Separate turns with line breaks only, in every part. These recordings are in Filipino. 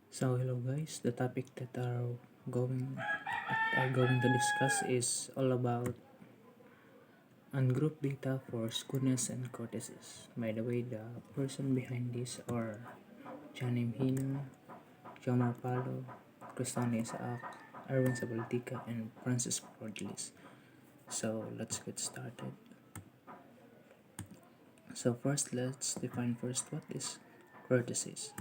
So hello guys, the topic that are going to discuss is all about ungrouped data for skewness and kurtosis. By the way, the person behind this are Janim Hina, Jomar Palo, Cristone Isaac, Erwin Sabaltica, and Francis Cordelis. So let's get started. So first, let's define what is kurtosis.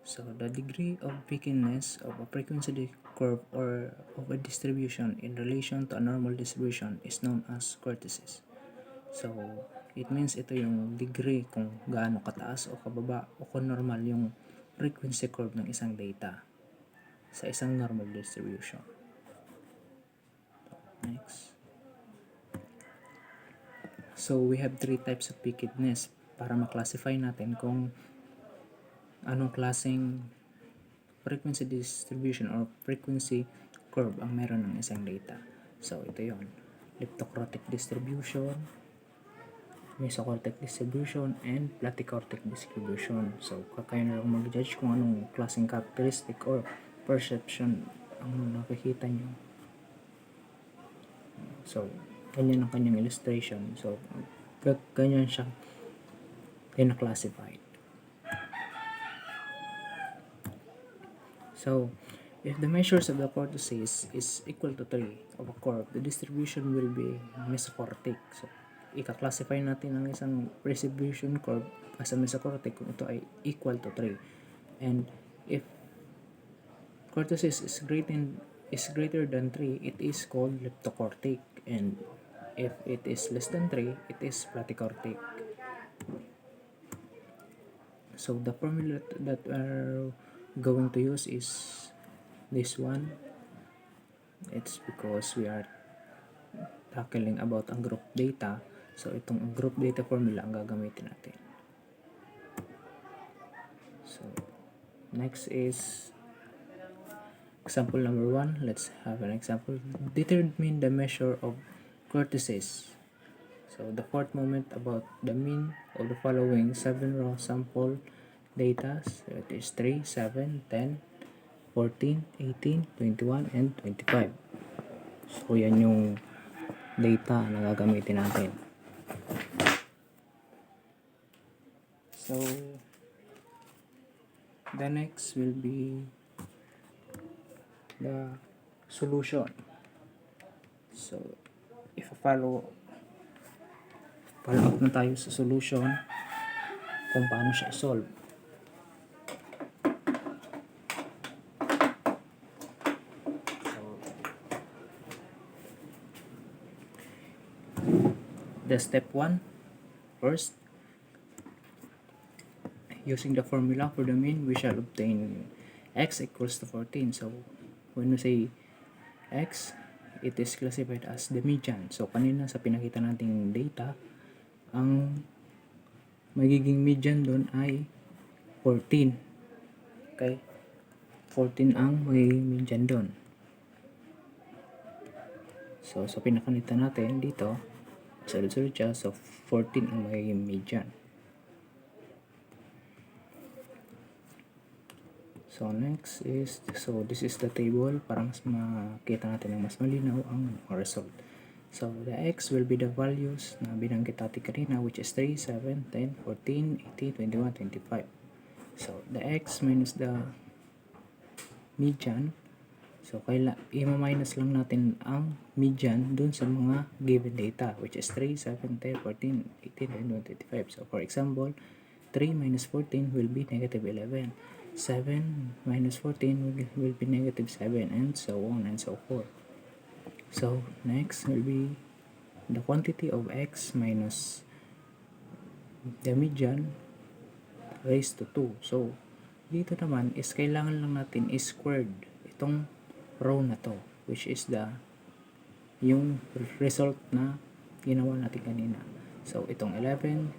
So the degree of weakness of a frequency curve or of a distribution in relation to a normal distribution is known as kurtosis. So it means ito yung degree kung gaano kataas o kababa o kung normal yung frequency curve ng isang data sa isang normal distribution. Next. So we have three types of weakness para ma-classify natin kung anong klaseng frequency distribution or frequency curve ang meron ng isang data. So, ito yon: leptokurtic distribution, mesokurtic distribution, and platykurtic distribution. So, kayo na lang mag-judge kung anong klaseng characteristic or perception ang nakikita nyo. So, ganyan ang kanyang illustration. So, ganyan siya classified. So, if the measures of the kurtosis is equal to 3 of a curve, the distribution will be mesokurtic. So, ika-classify natin ang isang distribution curve as a mesokurtic kung ito ay equal to 3. And if kurtosis is greater than 3, it is called leptokurtic. And if it is less than 3, it is platykurtic. So, the formula that are going to use is this one. It's because we are tackling about ang group data. So itong group data formula ang gagamitin natin. So next is example number 1. Let's have an example. Determine the measure of kurtosis. So the fourth moment about the mean of the following 7 row sample data. So it is 3, 7, 10, 14, 18, 21, and 25. So yan yung data na gagamitin natin. So the next will be the solution. So if follow up na tayo sa solution kung paano siya solve. The step 1, first, using the formula for the mean, we shall obtain x equals to 14. So when we say x, it is classified as the median. So kanina sa pinakita nating data, ang magiging median doon ay 14. Okay? 14 ang magiging median doon. So sa pinakanita natin dito, sunod-sunod siya. So 14 ang magiging median. So next is, so this is the table para mas makita natin ng mas malinaw ang result. So the x will be the values na binanggit natin kanina, which is 3, 7, 10, 14, 18, 21, 25. So the x minus the median. So i-minus lang natin ang median dun sa mga given data, which is 3, 7, 10, 14, 18, 21, 25. So for example, 3 minus 14 will be negative 11. 7 minus 14 will be negative 7, and so on and so forth. So next will be the quantity of x minus the median raised to 2. So dito naman is kailangan lang natin is squared itong row na to, which is yung result na ginawa natin kanina. So itong 11,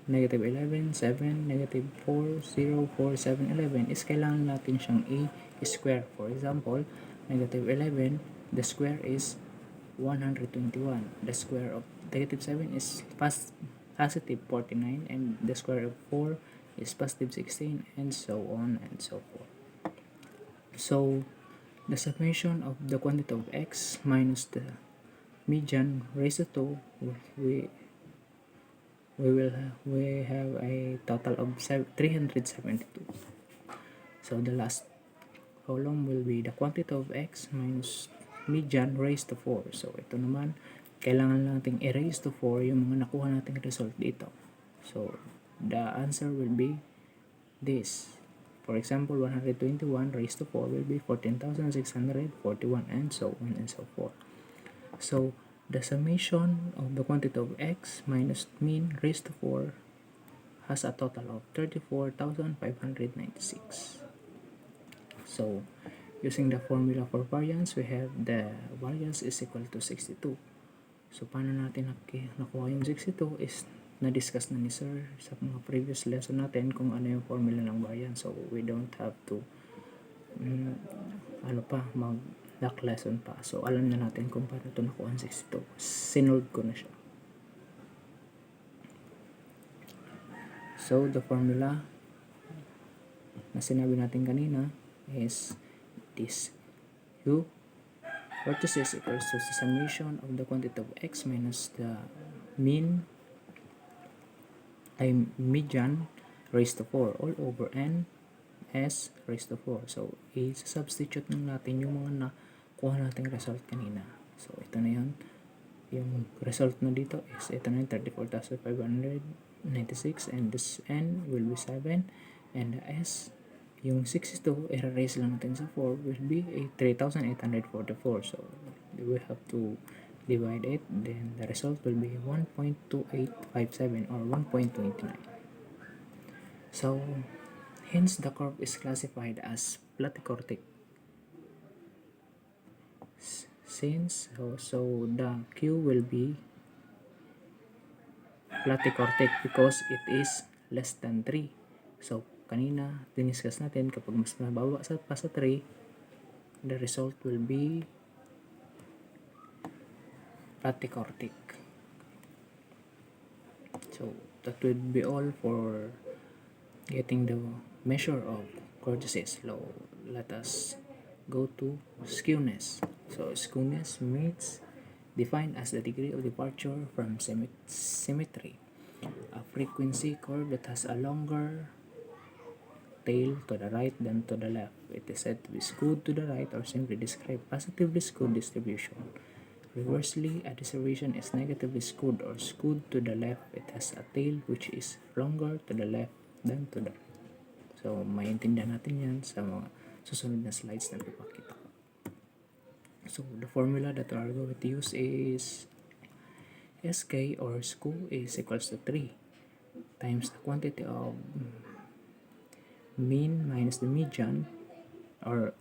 negative 11, 7, negative 4, 0, 4, 7, 11 is kailangan natin siyang i-square. For example, negative 11, the square is 121. The square of negative 7 is positive 49, and the square of 4 is positive 16, and so on and so forth. So the summation of the quantity of x minus the median raised to 2, we have a total of 372. So the last column will be the quantity of x minus median raised to 4. So ito naman, kailangan nating i-raise to 4 yung mga nakuha nating result dito. So the answer will be this. For example, 121 raised to 4 will be 14,641, and so on and so forth. So the summation of the quantity of x minus mean raised to 4 has a total of 34,596. So using the formula for variance, we have the variance is equal to 62. So paano natin nakuha yung 62 is na-discuss na ni sir sa mga previous lesson natin kung ano yung formula ng variance. So we don't have to mag-back lesson pa. So alam na natin kung paano ito nakuha ang 62. Sinold ko na siya. So the formula na sinabi natin kanina is this: u kurtosis equals to the summation of the quantity of x minus the median raised to 4 all over n s raised to 4. So i-substitute natin yung mga nakuha nating result kanina. So ito na yun. Yung result na dito is ito na yung 34,596, and this n will be 7, and the s, yung 62, i-raise lang natin sa 4, will be 3,844. So we have to divide it, then the result will be 1.2857 or 1.29. So hence the curve is classified as platykortic. So the Q will be platykortic because it is less than 3. So kanina diniscuss natin kapag mas mababa pa sa 3, the result will be platykortic. So that would be all for getting the measure of kurtosis. So let us go to skewness. So skewness means defined as the degree of departure from symmetry, a frequency curve that has a longer tail to the right than to the left. It is said to be skewed to the right, or simply describe positively skewed distribution. Reversely, a distribution is negatively skewed or skewed to the left. It has a tail which is longer to the left than to the right. So maintindihan natin yan sa mga susunod na slides na ipapakita ko. So the formula that we are going to use is SK, or skew, is equals to 3 times the quantity of mean minus the median, or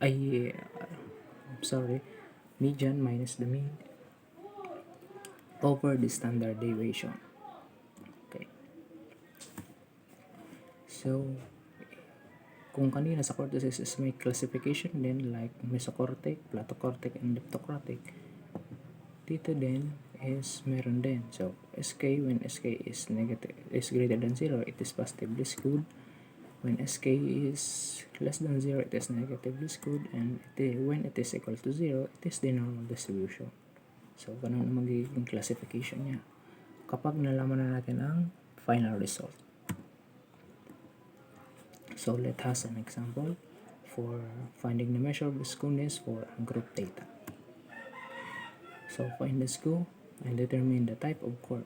median minus the mean over the standard deviation. Okay. So kung kanina sa kurtosis is may classification din like mesocortic, platykortic, and leptocortic, dito din is meron din. So SK, when SK is greater than 0, it is positively skewed. When SK is less than 0, it is negatively skewed, and when it is equal to 0, it is the normal distribution. So ganun ang magiging classification niya kapag nalaman na natin ang final result. So let us an example for finding the measure of the skewness for ungrouped data. So find the skew and determine the type of curve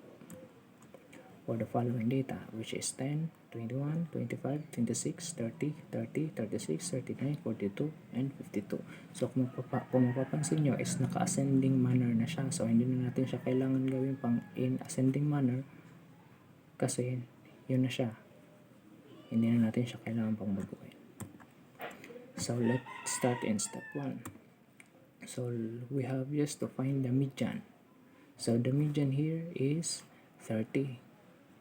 for the following data, which is 10, 21, 25, 26, 30, 30, 36, 39, 42, and 52. So kung mapapansin nyo is naka-ascending manner na siya. So hindi na natin siya kailangan gawin pang in ascending manner kasi yun na siya. Hindi na natin siya kailangan pang baguhin. So let's start in step 1. So we have just to find the median. So the median here is 30.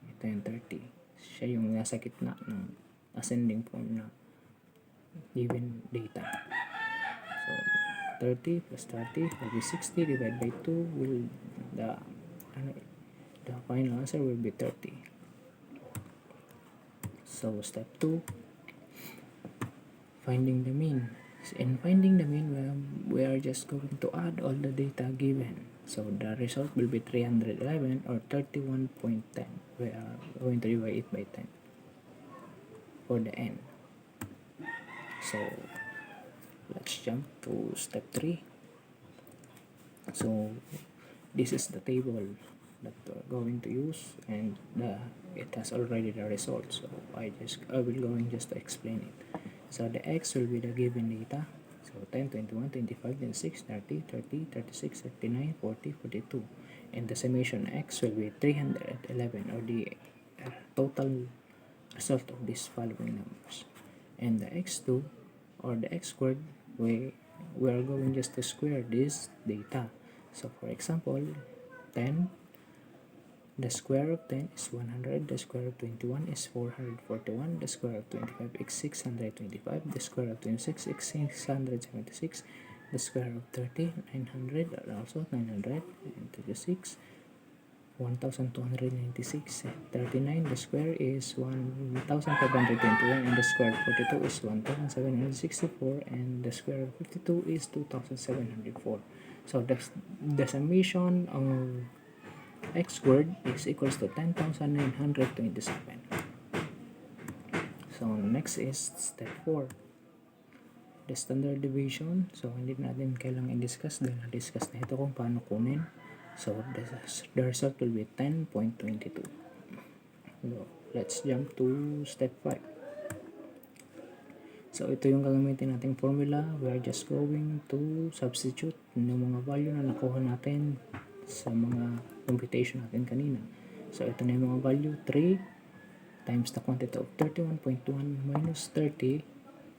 Ito yung 30. Siya yung nasa gitna ng ascending form na given data. So 30 plus 30 will be 60 divided by 2 will the final answer will be 30. So step 2, finding the mean. In finding the mean, we are just going to add all the data given. So the result will be 311 or 31.10. We are going to divide it by 10 for the n. So let's jump to step 3. So this is the table that we're going to use, and it has already the result. So I will going just to explain it. So the x will be the given data. So 10, 21, 25, 26, 30, 30, 36, 39, 40, 42. And the summation x will be 311, or the total result of these following numbers. And the x2 or the x squared, we are going just to square this data. So for example, 10, the square of 10 is 100, the square of 21 is 441, the square of 25 is 625, the square of 26 is 676, the square of 30, 900, also 936, 1296, 39, the square is 1521, and the square of 42 is 1764, and the square of 52 is 2704. So the summation of x squared is equals to 10,927. So next is step 4, the standard deviation. So hindi natin kailangang i-discuss dahil na-discuss na ito kung paano kunin. So the result will be 10.22. So let's jump to step 5. So ito yung gagamitin nating formula. We are just going to substitute ng mga value na nakuha natin sa mga computation natin kanina. So ito na yung mga value. 3 times the quantity of 31.1 minus 30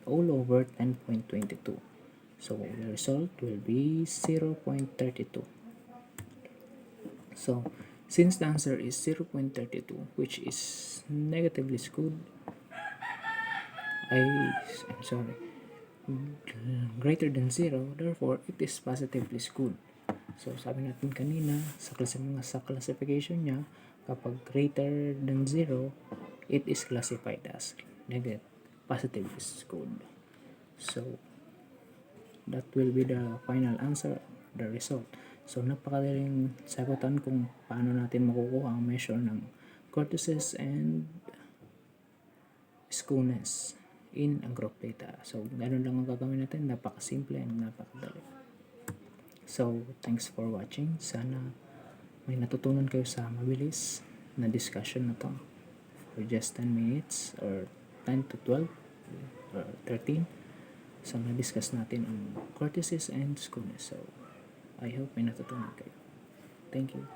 all over 10.22. So the result will be 0.32. So since the answer is 0.32, which is negatively skewed, greater than 0, therefore it is positively skewed. So sabi natin kanina sa classification niya, kapag greater than 0, it is classified as positively skewed. So that will be the final answer, the result. So napakadaling sagutan kung paano natin makukuha ang measure ng kurtosis and skewness in ungrouped data. So ganun lang ang gagawin natin, napakasimple and napakadali. So thanks for watching. Sana may natutunan kayo sa mabilis na discussion na to for just 10 minutes or 10 to 12 or 13. So na-discuss natin ang kurtosis and skewness. So I hope may natutunan kayo. Thank you.